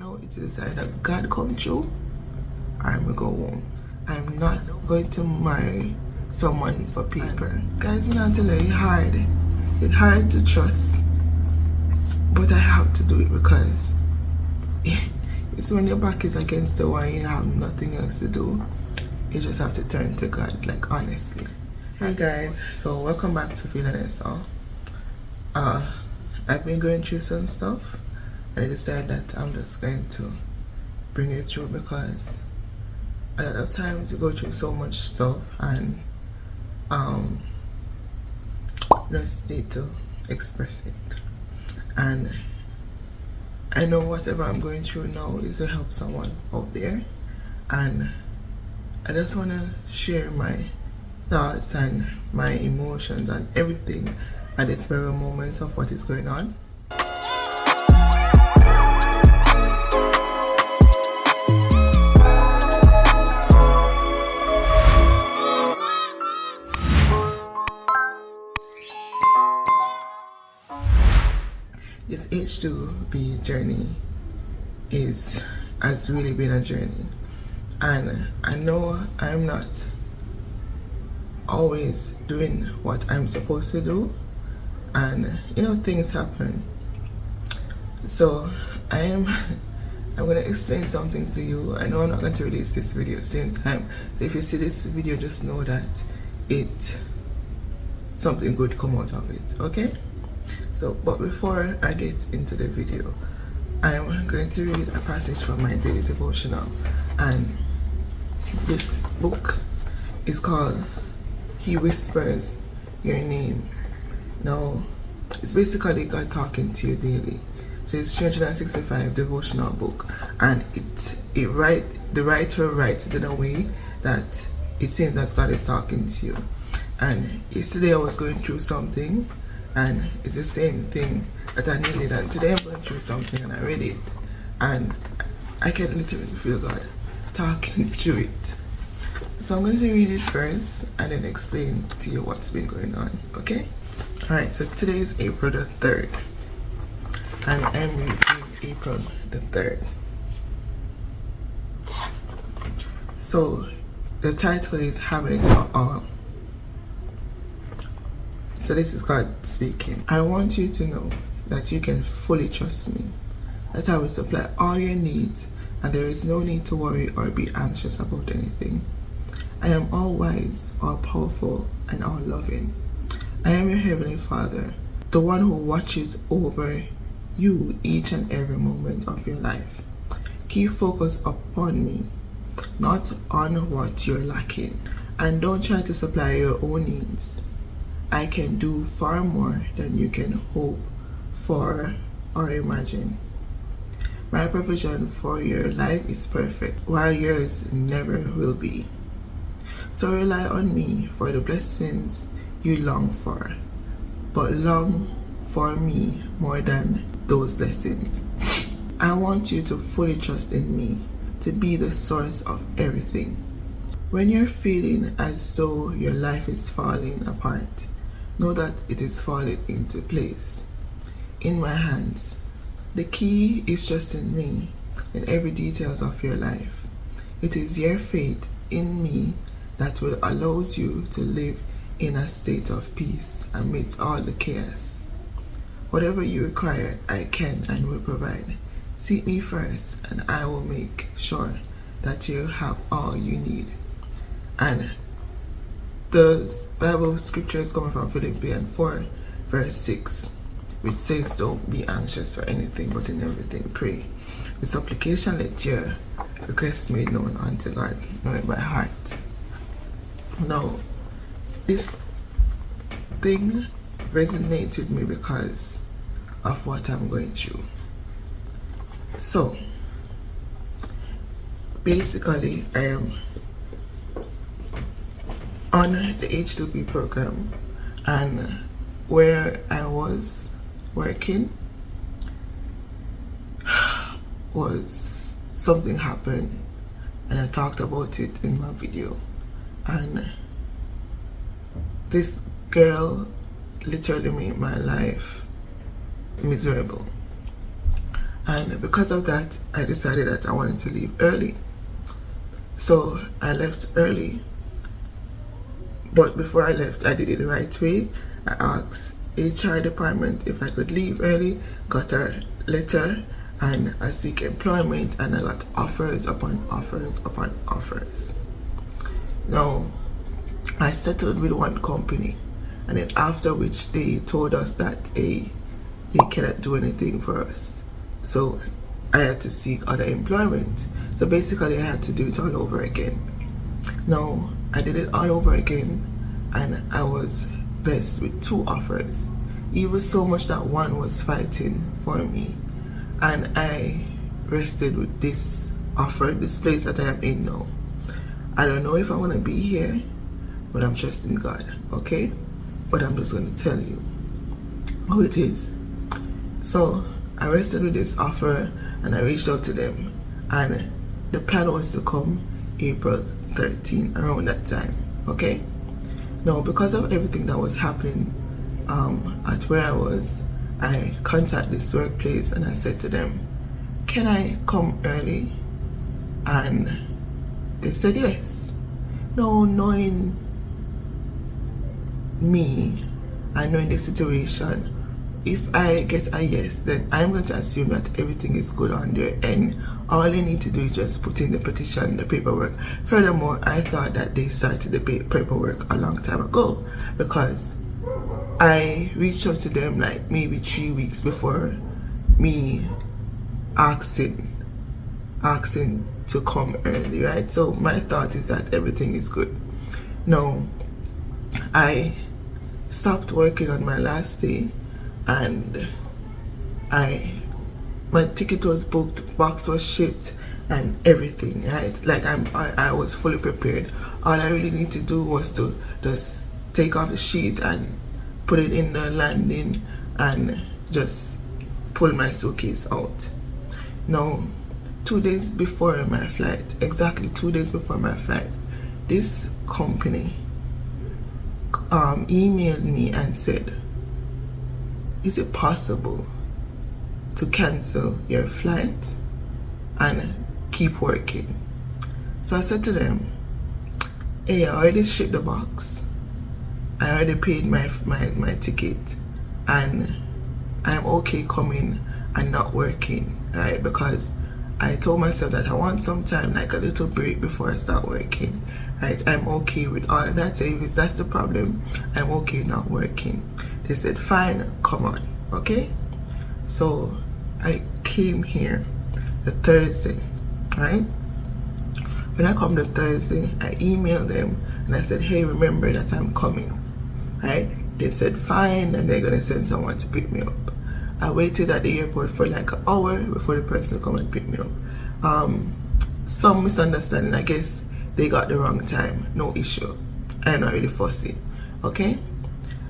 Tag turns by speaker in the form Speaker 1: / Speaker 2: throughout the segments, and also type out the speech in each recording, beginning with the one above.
Speaker 1: now it is either God come true or I'm gonna go home. I'm not going to marry someone for paper. Guys, I'm not telling you, it's hard to trust, but I have to do it because it's when your back is against the wall and you have nothing else to do. You just have to turn to God, like, honestly. Hey guys, so welcome back to V-La-Nessa. I've been going through some stuff and I decided that I'm just going to bring it through because a lot of times you go through so much stuff and you just need to express it. And I know whatever I'm going through now is to help someone out there, and I just want to share my thoughts and my emotions and everything at this very moment of what is going on. This H-2B journey has really been a journey, and I know I'm not always doing what I'm supposed to do, and you know, things happen. So I'm gonna explain something to you. I know I'm not going to release this video at the same time. If you see this video, just know that something good come out of it, okay? So, but before I get into the video, I'm going to read a passage from my daily devotional, and this book is called He Whispers Your Name. Now, it's basically God talking to you daily. So it's 365 devotional book, and the writer writes it in a way that it seems that God is talking to you. And yesterday I was going through something, and it's the same thing that I needed, and today I'm going through something and I read it and I can literally feel God talking through it. So I'm going to read it first and then explain to you what's been going on, okay? Alright, so today is April the 3rd and I'm reading April the 3rd. So the title is Having It All. So this is God speaking. I want you to know that you can fully trust me, that I will supply all your needs and there is no need to worry or be anxious about anything. I am all wise, all powerful, and all loving. I am your Heavenly Father, the one who watches over you each and every moment of your life. Keep focus upon me, not on what you're lacking, and don't try to supply your own needs. I can do far more than you can hope for or imagine. My provision for your life is perfect, while yours never will be. So rely on me for the blessings you long for, but long for me more than those blessings. I want you to fully trust in me, to be the source of everything. When you're feeling as though your life is falling apart, know that it is falling into place in my hands. The key is trusting me in every details of your life. It is your faith in me that will allow you to live in a state of peace amidst all the chaos. Whatever you require, I can and will provide. Seek me first and I will make sure that you have all you need. And the Bible scripture is coming from Philippians 4 verse 6, which says, don't be anxious for anything, but in everything pray. With supplication let your requests made known unto God, know it by heart. Now, this thing resonated with me because of what I'm going through. So, basically, I am on the H-2B program, and where I was working was something happened, and I talked about it in my video. And this girl literally made my life miserable. And because of that, I decided that I wanted to leave early. So I left early. But before I left, I did it the right way. I asked HR department if I could leave early, got a letter, and I seek employment, and I got offers upon offers upon offers. Now, I settled with one company, and then after which they told us that they cannot do anything for us. So I had to seek other employment. So basically I had to do it all over again. Now, I did it all over again, and I was blessed with 2 offers. Even so much that one was fighting for me, and I rested with this offer, this place that I am in now. I don't know if I want to be here, but I'm trusting God, okay? But I'm just going to tell you how it is. So I rested with this offer, and I reached out to them, and the plan was to come April 13, around that time, okay? Now, because of everything that was happening at where I was, I contacted this workplace and I said to them, can I come early? And they said yes. Now, knowing me and knowing the situation, if I get a yes, then I'm going to assume that everything is good on their end. All they need to do is just put in the petition, the paperwork. Furthermore, I thought that they started the paperwork a long time ago, because I reached out to them like maybe 3 weeks before me asking to come early, right? So my thought is that everything is good. Now, I stopped working on my last day, and my ticket was booked, box was shipped, and everything, right? Like I was fully prepared. All I really need to do was to just take off the sheet and put it in the landing and just pull my suitcase out. Now, 2 days before my flight, exactly 2 days before my flight, this company emailed me and said, is it possible to cancel your flight and keep working? So I said to them, hey, I already shipped the box, I already paid my ticket, and I'm okay coming and not working, right? Because I told myself that I want some time, like a little break before I start working, right? I'm okay with all of that. So if that's the problem, I'm okay not working. They said, fine, come on, okay? So I came here the Thursday, right? When I come the Thursday, I emailed them and I said, hey, remember that I'm coming, right? They said, fine, and they're gonna send someone to pick me up. I waited at the airport for like an hour before the person come and pick me up. Some misunderstanding, I guess they got the wrong time, no issue. I'm not really fussy, okay?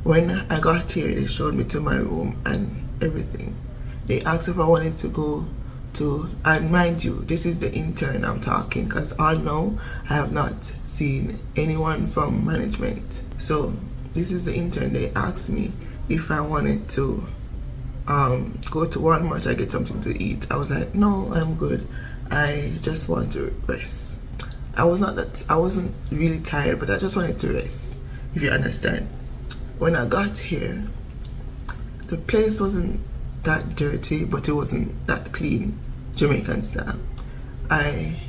Speaker 1: When I got here, they showed me to my room and everything. They asked if I wanted to go to, and mind you, this is the intern I'm talking, because all now I have not seen anyone from management. So this is the intern. They asked me if I wanted to go to Walmart and get something to eat. I was like, no, I'm good. I just want to rest. I wasn't really tired, but I just wanted to rest, if you understand. When I got here, the place wasn't that dirty, but it wasn't that clean, Jamaican style. I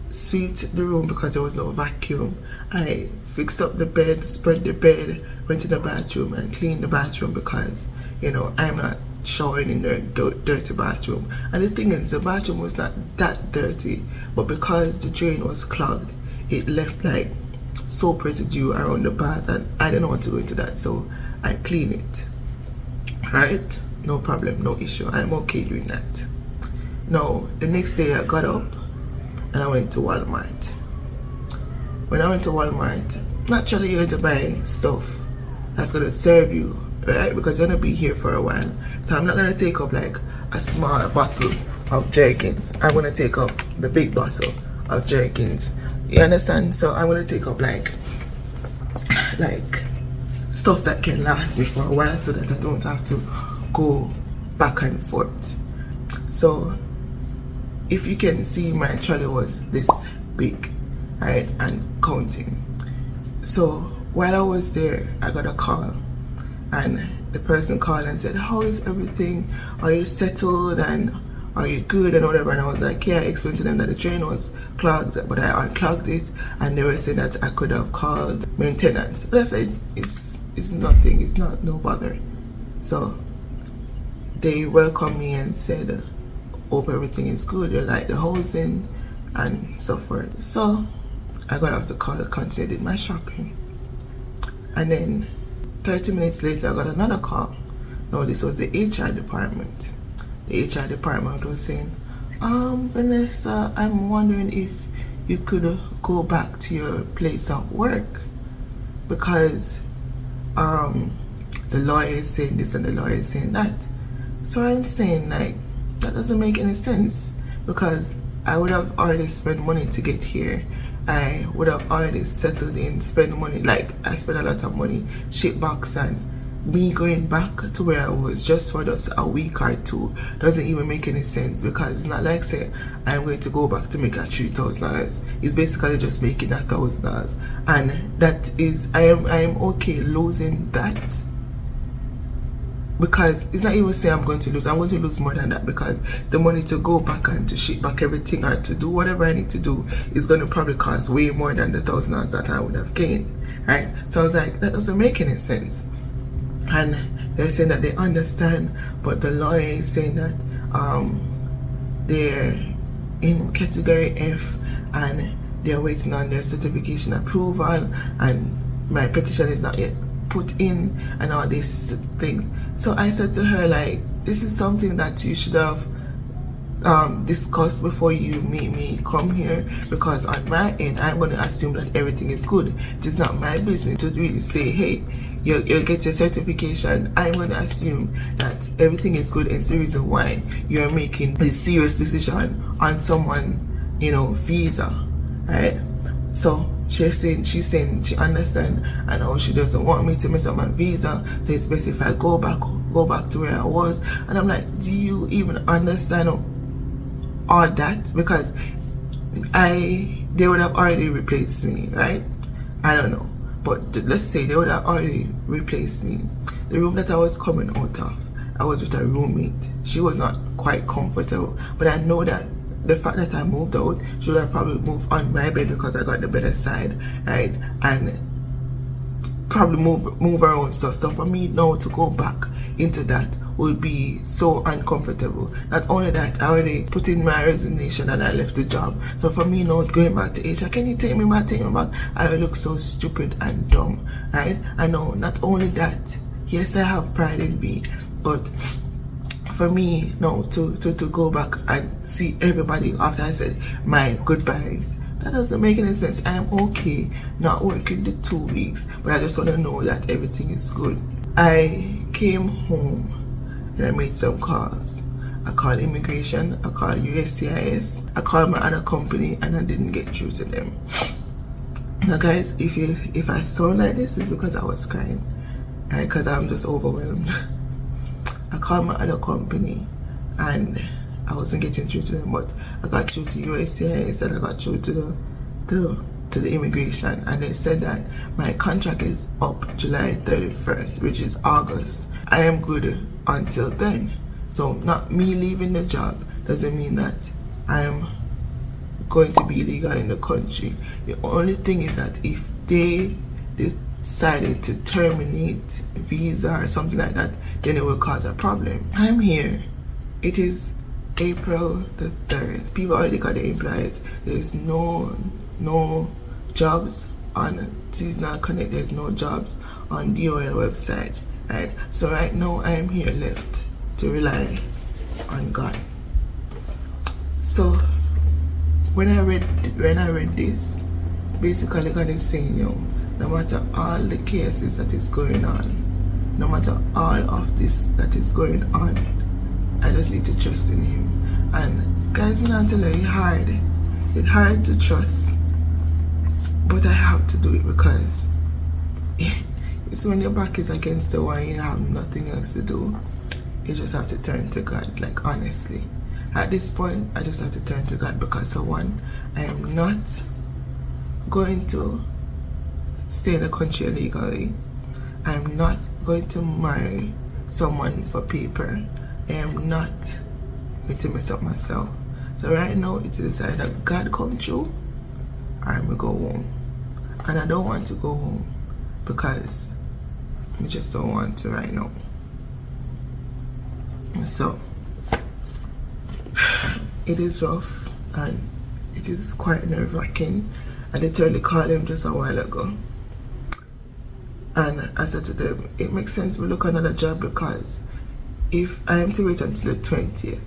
Speaker 1: swept the room because there was no vacuum. I fixed up the bed, spread the bed, went to the bathroom and cleaned the bathroom because, you know, I'm not showering in the dirty bathroom. And the thing is, the bathroom was not that dirty, but because the drain was clogged, it left like soap residue around the bath, and I didn't want to go into that, so I cleaned it. Right? No problem, no issue. I'm okay doing that. Now, the next day I got up and I went to Walmart. When I went to Walmart, naturally you're going to buy stuff that's going to serve you, right? Because you're going to be here for a while. So I'm not going to take up like a small bottle of jerkins. I'm going to take up the big bottle of jerkins. You understand? So I'm going to take up like stuff that can last me for a while so that I don't have to go back and forth. So if you can see, my trolley was this big, right, and counting. So while I was there, I got a call, and the person called and said, how is everything? Are you settled and are you good and whatever? And I was like, yeah. I explained to them that the drain was clogged, but I unclogged it, and they were saying that I could have called maintenance. But I said, it's nothing, it's no bother. So they welcomed me and said, hope everything is good, you like the housing and so forth. So I got off the call, continued my shopping, and then 30 minutes later I got another call. No, this was the HR department. The HR department was saying, Vanessa, I'm wondering if you could go back to your place of work, because the lawyer is saying this and the lawyer is saying that. So I'm saying, like, that doesn't make any sense, because I would have already spent money to get here. I would have already settled in, spent money, like I spent a lot of money, ship box, and me going back to where I was just for just a week or two doesn't even make any sense, because it's not like, say, I'm going to go back to make a $3,000. It's basically just making $1,000, and that is, I am okay losing that, because it's not even saying I'm going to lose more than that, because the money to go back and to ship back everything or to do whatever I need to do is going to probably cost way more than the $1,000 that I would have gained, right? So I was like, that doesn't make any sense. And they're saying that they understand, but the lawyer is saying that they're in category F and they're waiting on their certification approval, and my petition is not yet put in and all this thing. So I said to her, like, this is something that you should have discussed before you meet me come here, because on my end I'm going to assume that everything is good. It is not my business to really say, hey, you'll get your certification. I'm going to assume that everything is good. It's the reason why you're making this serious decision on someone, you know, visa, right? So she's saying she understands, and how she doesn't want me to mess up my visa, so it's best if I go back to where I was. And I'm like, do you even understand all that? Because they would have already replaced me, right? I don't know, but let's say they would have already replaced me. The room that I was coming out of, I was with a roommate. She was not quite comfortable, but I know that the fact that I moved out, she would have probably moved on my bed because I got the better side, right? And probably move her own stuff. So for me now to go back into that would be so uncomfortable. Not only that, I already put in my resignation and I left the job. So for me now going back to HR, can you take me back? I will look so stupid and dumb, right? I know. Not only that, yes, I have pride in me, but for me now to go back and see everybody after I said my goodbyes, that doesn't make any sense. I am okay not working the 2 weeks, but I just want to know that everything is good. I came home and I made some calls. I called immigration, I called USCIS, I called my other company, and I didn't get through to them. Now guys, if I sound like this, it's because I was crying, right? Because I'm just overwhelmed. I called my other company and I wasn't getting through to them, but I got through to USCIS and I got through to the immigration, and they said that my contract is up July 31st, which is August. I am good until then. So not me leaving the job doesn't mean that I am going to be illegal in the country. The only thing is that if they decided to terminate visa or something like that, then it will cause a problem. I'm here. It is April the 3rd. People already got their employees. There's no jobs on Seasonal Connect. There's no jobs on DOL website, right? So right now I am here left to rely on God. So when I read this, basically God is saying, no matter all the cases that is going on, no matter all of this that is going on, I just need to trust in Him. And guys, I'm not telling you, it's hard to trust, but I have to do it, because it's when your back is against the wall and you have nothing else to do, you just have to turn to God, like, honestly. At this point, I just have to turn to God, because for one, I am not going to stay in the country illegally. I am not going to marry someone for paper. I am not going to mess up myself. So right now, it is either God come true or I'm going to go home. And I don't want to go home because I just don't want to right now. So it is rough and it is quite nerve-wracking. I literally called him just a while ago, and I said to them, it makes sense to look another job, because if I am to wait until the 20th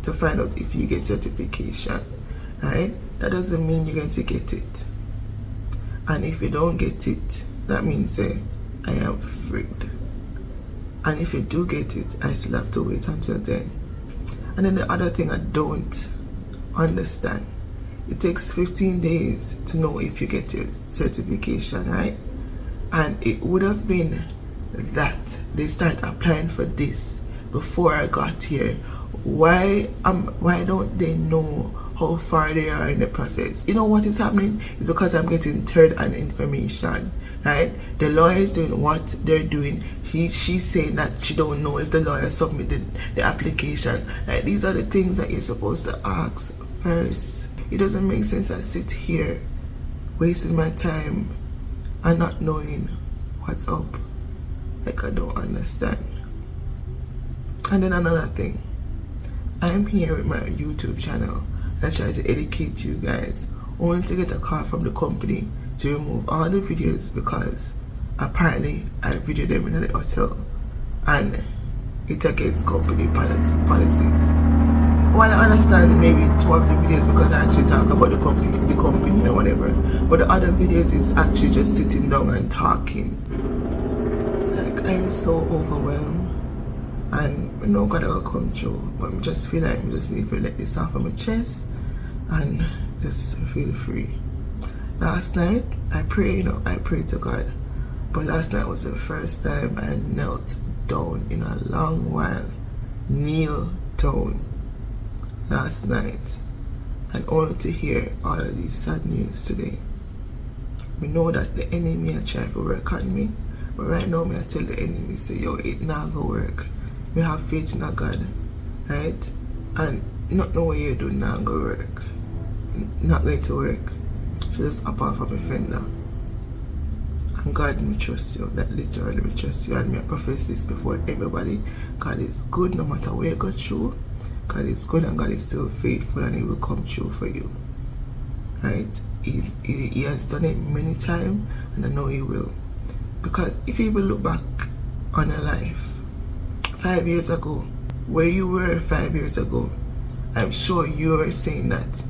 Speaker 1: to find out if you get certification, right, that doesn't mean you're going to get it. And if you don't get it, that means I am freed. And if you do get it, I still have to wait until then. And then the other thing I don't understand, it takes 15 days to know if you get your certification, right? And it would have been that they start applying for this before I got here. Why don't they know how far they are in the process? You know what is happening? It's because I'm getting third-hand information, right? The lawyer is doing what they're doing. She's saying that she don't know if the lawyer submitted the application. Like, these are the things that you're supposed to ask first. It doesn't make sense I sit here wasting my time and not knowing what's up. Like, I don't understand. And then another thing, I'm here with my YouTube channel that try to educate you guys, only to get a call from the company to remove all the videos because apparently I videoed them in the hotel and it's against company policies. Well, I understand maybe 2 of the videos because I actually talk about the company and whatever, but the other videos is actually just sitting down and talking. Like, I am so overwhelmed, and I know God will come true, but I just feel like I just need to let this off of my chest and just feel free. Last night, I prayed to God, but last night was the first time I knelt down in a long while. Kneel down last night, and only to hear all of these sad news today. We know that the enemy are trying to work on me, but right now I tell the enemy, say, yo, it not gonna work. We have faith in a God, right? And not know what you do not gonna work. Not going to work. So just up off of a fender. And God, me trust you. That literally me trust you. And me I profess this before everybody. God is good no matter where you go through. God is good and God is still faithful, and He will come true for you. Right? He has done it many times, and I know He will. Because if you even look back on your life 5 years ago, where you were 5 years ago, I'm sure you were saying that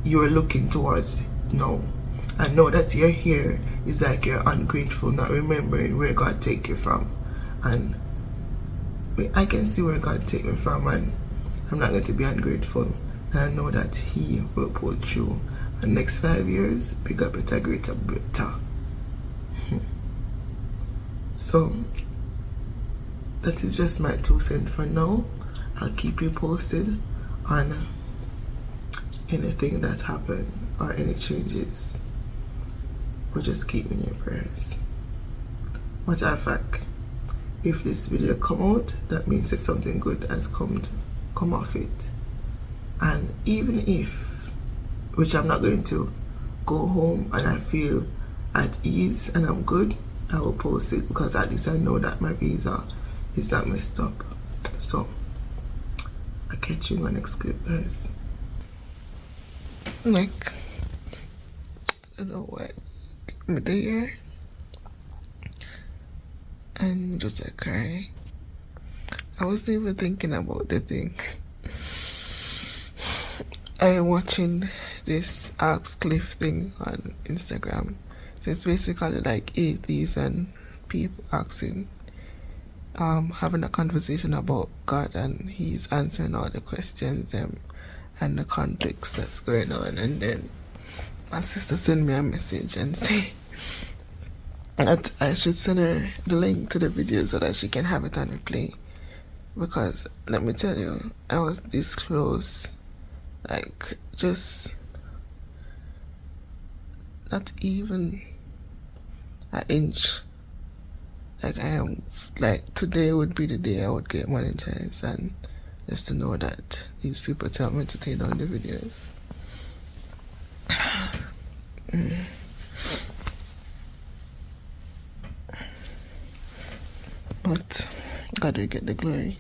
Speaker 1: you are looking towards now. And now that you're here, it's like you're ungrateful, not remembering where God take you from. And I can see where God take me from, and I'm not going to be ungrateful. And I know that He will pull through. And next 5 years, bigger, better, greater, better. So that is just my 2 cents for now. I'll keep you posted on anything that happened or any changes. But just keep me in your prayers. Matter of fact, if this video come out, that means that something good has come off it. And even if, which I'm not going to, go home and I feel at ease and I'm good, I will post it, because at least I know that my visa is not messed up. So I'll catch you in my next clip, guys. Like, I don't know what me there, and just like cry. I wasn't even thinking about the thing. I'm watching this Ask Cliff thing on Instagram. So it's basically like atheists and people asking, having a conversation about God, and He's answering all the questions and the conflicts that's going on. And then my sister sent me a message and say that I should send her the link to the video so that she can have it on replay. because let me tell you, I was this close, like just not even an inch. Like I am, like today would be the day I would get monetized, and just to know that these people tell me to take down the videos. But God will get the glory.